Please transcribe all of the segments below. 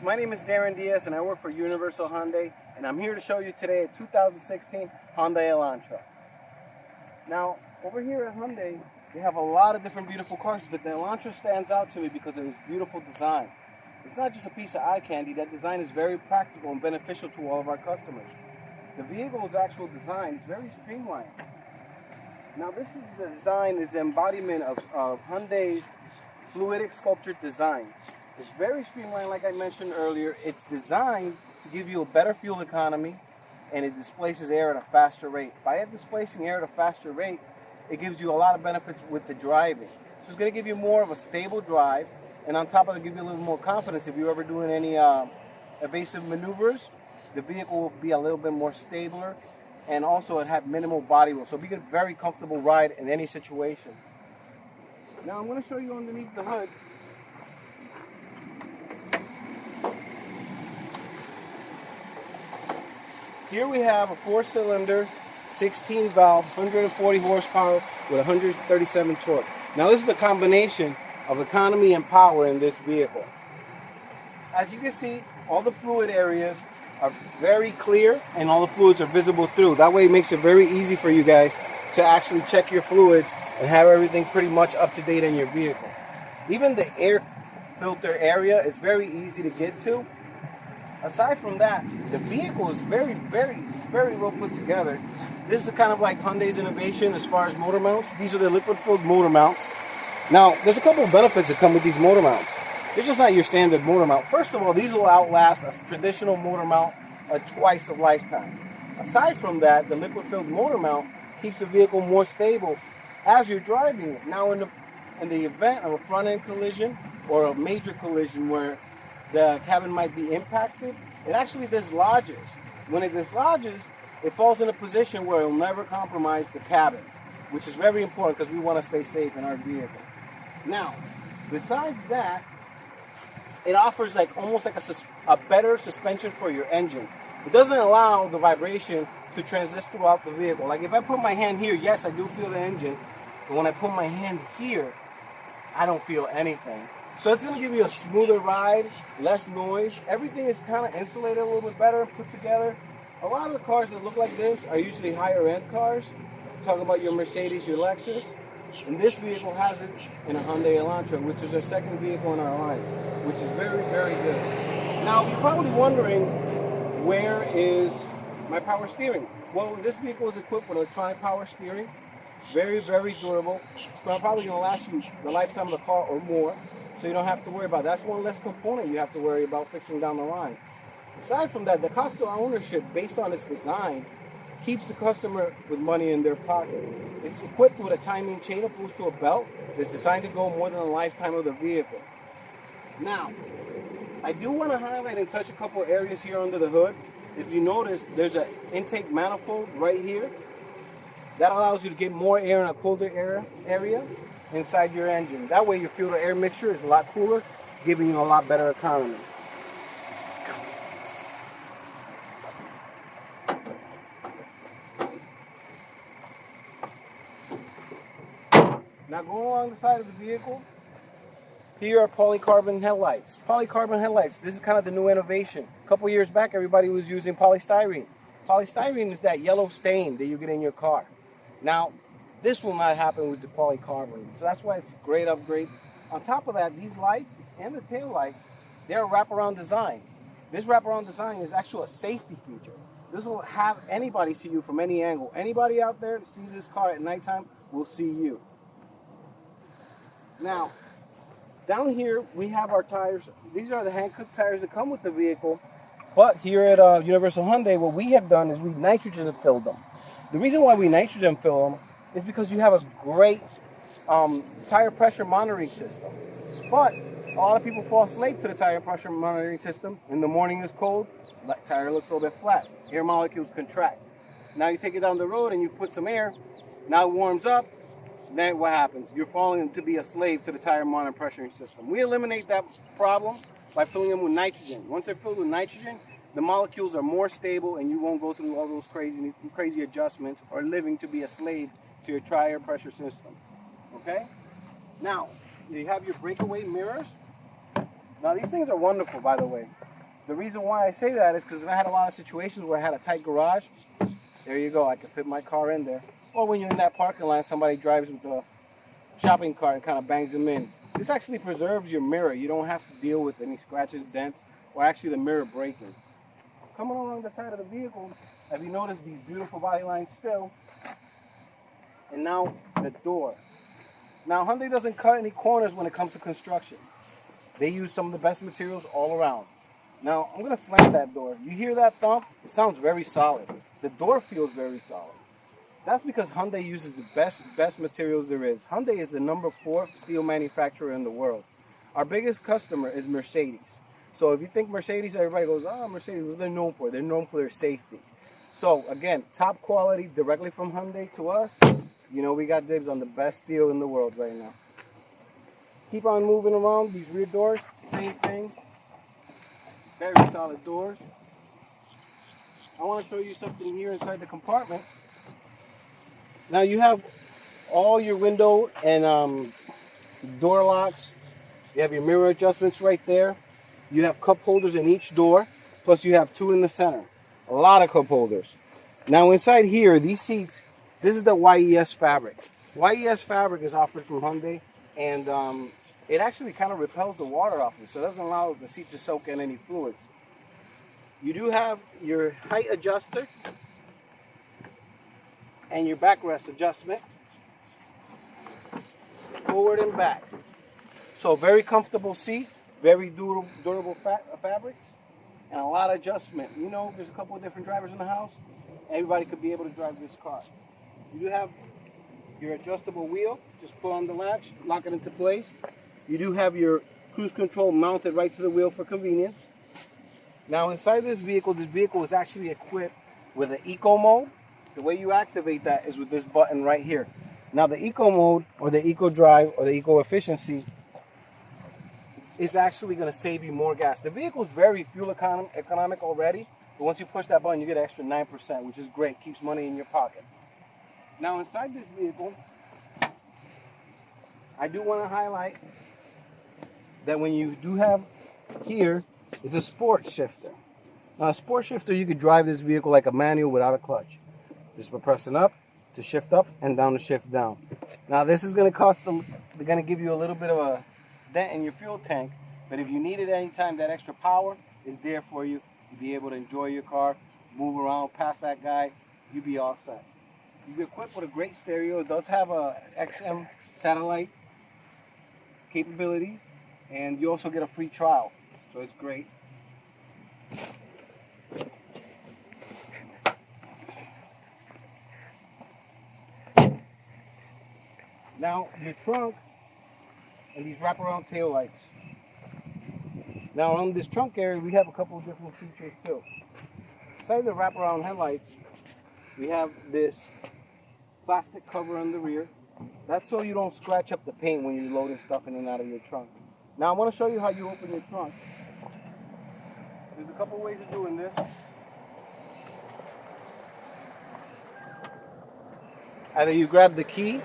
My name is Darrin Diaz and I work for Universal Hyundai, and I'm here to show you today a 2016 Hyundai Elantra. Now, over here at Hyundai, they have a lot of different beautiful cars, but the Elantra stands out to me because of its beautiful design. It's not just a piece of eye candy. That design is very practical and beneficial to all of our customers. The vehicle's actual design is very streamlined. Now, this is the design, is the embodiment of Hyundai's fluidic sculptured design. It's very streamlined, like I mentioned earlier. It's designed to give you a better fuel economy, and it displaces air at a faster rate. By it displacing air at a faster rate, it gives you a lot of benefits with the driving. So it's going to give you more of a stable drive, and on top of it, give you a little more confidence. If you're ever doing any evasive maneuvers, the vehicle will be a little bit more stabler, and also it had minimal body roll. So it'll be a very comfortable ride in any situation. Now I'm going to show you underneath the hood. Here we have a 4-cylinder, 16-valve, 140 horsepower with 137 torque. Now this is the combination of economy and power in this vehicle. As you can see, all the fluid areas are very clear and all the fluids are visible through. That way it makes it very easy for you guys to actually check your fluids and have everything pretty much up to date in your vehicle. Even the air filter area is very easy to get to. Aside from that, the vehicle is very, very, very well put together. This is kind of like Hyundai's innovation as far as motor mounts. These are the liquid-filled motor mounts. Now, there's a couple of benefits that come with these motor mounts. They're just not your standard motor mount. First of all, these will outlast a traditional motor mount twice of lifetime. Aside from that, the liquid-filled motor mount keeps the vehicle more stable as you're driving it. Now, in the event of a front-end collision or a major collision where the cabin might be impacted, it actually dislodges. When it dislodges, it falls in a position where it will never compromise the cabin, which is very important because we want to stay safe in our vehicle. Now, besides that, it offers almost like a better suspension for your engine. It doesn't allow the vibration to transist throughout the vehicle. Like if I put my hand here, yes, I do feel the engine, but when I put my hand here, I don't feel anything. So it's going to give you a smoother ride, less noise. Everything is kind of insulated a little bit better, put together. A lot of the cars that look like this are usually higher end cars. Talk about your Mercedes, your Lexus. And this vehicle has it in a Hyundai Elantra, which is our second vehicle in our line, which is very, very good. Now, you're probably wondering, where is my power steering? Well, this vehicle is equipped with electronic power steering. Very, very durable. It's probably going to last you the lifetime of the car or more. So you don't have to worry about it. That's one less component you have to worry about fixing down the line. Aside from that, the cost of ownership, based on its design, keeps the customer with money in their pocket. It's equipped with a timing chain opposed to a belt. It's designed to go more than the lifetime of the vehicle. Now, I do want to highlight and touch a couple areas here under the hood. If you notice, there's an intake manifold right here. That allows you to get more air in a colder area inside your engine. That way your fuel-to-air mixture is a lot cooler, giving you a lot better economy. Now going along the side of the vehicle, here are polycarbon headlights. Polycarbon headlights, this is kind of the new innovation. A couple years back, everybody was using polystyrene. Polystyrene is that yellow stain that you get in your car. Now, this will not happen with the polycarbonate, so that's why it's a great upgrade. On top of that, these lights and the tail lights, they're a wraparound design. This wraparound design is actually a safety feature. This will have anybody see you from any angle. Anybody out there that sees this car at nighttime will see you. Now, down here we have our tires. These are the hand-cooked tires that come with the vehicle, but here at Universal Hyundai, what we have done is we nitrogen filled them. The reason why we nitrogen fill them is because you have a great tire pressure monitoring system. But a lot of people fall asleep to the tire pressure monitoring system. In the morning it's cold, the tire looks a little bit flat. Air molecules contract. Now you take it down the road and you put some air. Now it warms up. Then what happens? You're falling to be a slave to the tire monitoring pressuring system. We eliminate that problem by filling them with nitrogen. Once they're filled with nitrogen, the molecules are more stable and you won't go through all those crazy adjustments or living to be a slave to your tire pressure system. Okay? Now, you have your breakaway mirrors. Now these things are wonderful, by the way. The reason why I say that is because I had a lot of situations where I had a tight garage. There you go, I could fit my car in there. Or when you're in that parking lot, somebody drives with a shopping cart and kind of bangs them in. This actually preserves your mirror. You don't have to deal with any scratches, dents, or actually the mirror breaking. Coming along the side of the vehicle, have you noticed these beautiful body lines still? And now the door. Now Hyundai doesn't cut any corners when it comes to construction. They use some of the best materials all around. Now I'm going to slam that door. You hear that thump? It sounds very solid. The door feels very solid. That's because Hyundai uses the best materials there is. Hyundai is the #4 steel manufacturer in the world. Our biggest customer is Mercedes. So if you think Mercedes, everybody goes, oh, Mercedes, what are they known for? They're known for their safety. So again, top quality directly from Hyundai to us. You know, we got dibs on the best steel in the world right now. Keep on moving around. These rear doors, same thing. Very solid doors. I want to show you something here inside the compartment. Now you have all your window and door locks. You have your mirror adjustments right there. You have cup holders in each door. Plus you have 2 in the center. A lot of cup holders. Now inside here, these seats, this is the YES fabric. YES fabric is offered from Hyundai, and it actually kind of repels the water off it, so it doesn't allow the seat to soak in any fluids. You do have your height adjuster and your backrest adjustment, forward and back. So very comfortable seat, very durable fabrics, and a lot of adjustment. You know, there's a couple of different drivers in the house. Everybody could be able to drive this car. You do have your adjustable wheel. Just pull on the latch, lock it into place. You do have your cruise control mounted right to the wheel for convenience. Now inside this vehicle is actually equipped with an eco mode. The way you activate that is with this button right here. Now the eco mode or the eco drive or the eco efficiency is actually going to save you more gas. The vehicle is very fuel economic already, but once you push that button you get an extra 9%, which is great, keeps money in your pocket. Now inside this vehicle, I do want to highlight that when you do have here, it's a sports shifter. Now a sports shifter, you could drive this vehicle like a manual without a clutch. Just by pressing up to shift up and down to shift down. Now this is going to cost them, they're going to give you a little bit of a dent in your fuel tank, but if you need it anytime, that extra power is there for you. You'll be able to enjoy your car, move around, pass that guy, you'll be all set. You'll be equipped with a great stereo. It does have a XM satellite capabilities, and you also get a free trial, so it's great. Now your trunk and these wraparound tail lights. Now on this trunk area, we have a couple of different features too. Inside the wraparound headlights, we have this plastic cover on the rear. That's so you don't scratch up the paint when you're loading stuff in and out of your trunk. Now I want to show you how you open your trunk. There's a couple ways of doing this. Either you grab the key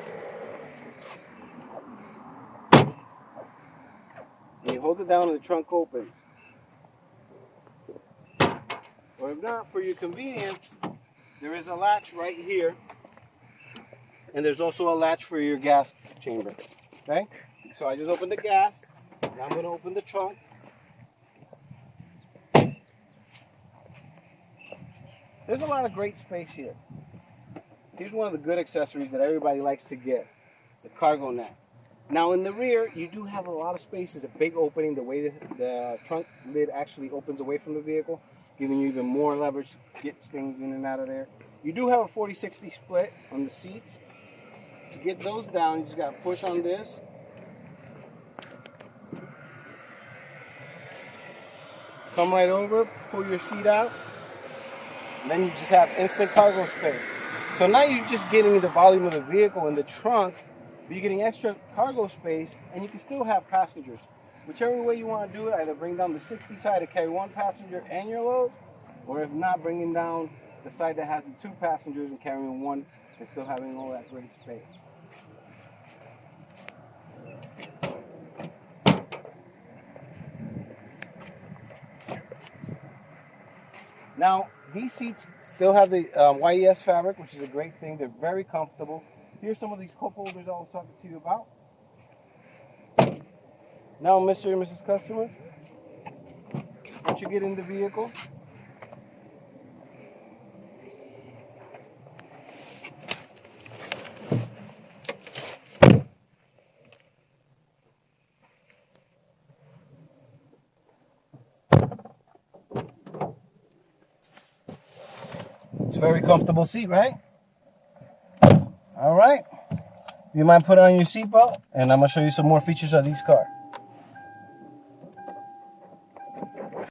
and you hold it down and the trunk opens. Or if not, for your convenience, there is a latch right here. And there's also a latch for your gas chamber. Okay? So I just opened the gas. Now I'm going to open the trunk. There's a lot of great space here. Here's one of the good accessories that everybody likes to get, the cargo net. Now in the rear, you do have a lot of space. It's a big opening. The way the trunk lid actually opens away from the vehicle, giving you even more leverage to get things in and out of there. You do have a 40-60 split on the seats. To get those down, you just got to push on this. Come right over, pull your seat out, and then you just have instant cargo space. So now you're just getting the volume of the vehicle in the trunk, but you're getting extra cargo space, and you can still have passengers. Whichever way you want to do it, either bring down the 60 side to carry 1 passenger and your load, or if not, bringing down the side that has the 2 passengers and carrying 1 and still having all that great space. Now, these seats still have the YES fabric, which is a great thing. They're very comfortable. Here's some of these cup holders I was talking to you about. Now, Mr. and Mrs. Customer, once you get in the vehicle, it's a very comfortable seat, right? All right. You mind putting on your seatbelt? And I'm going to show you some more features of these cars.